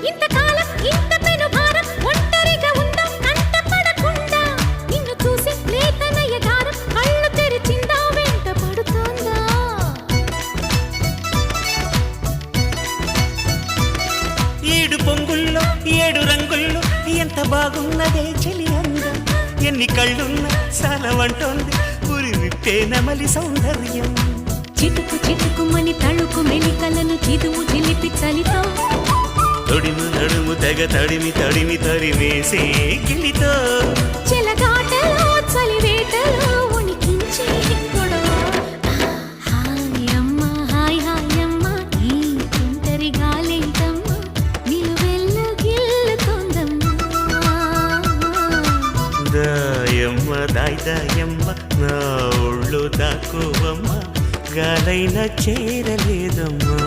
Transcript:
ఇంతకాలం ఇంత పెను భారం ఒంటరిగా ఉందా కంటపడకుండా నిన్ను చూసి లేతనయ గారం కళ్ళు తెరిచిందా వెంట పడుతోందా ఏడు పొంగుల్లో ఏడు రంగుల్లో ఎంత బాగున్నదే చెలి అందం ఎన్ని కళ్ళున్నా సాలవంటోంది పురి విప్పే నమలి సౌందర్యం చిటుకు చిటుకుమని తళుకు మెలికలను చిదువు చిలిపి చలితో తొడిము నడుము తెగ తడిమి తడిమి తరిమేసే గిలితో చెలగాటలో చలివేటలో ఉనికించే గొడవ హాయమ్మ హాయ్ హాయమ్మ ఈ తుంటరి గాలేంటమ్మ నిలువెల్ల గిల్లుతోందమ్మా దాయమ్మ దాయ్ దాయమ్మ నా ఒళ్ళు దాకోవమ్మ గాలైన చేరలేదమ్మా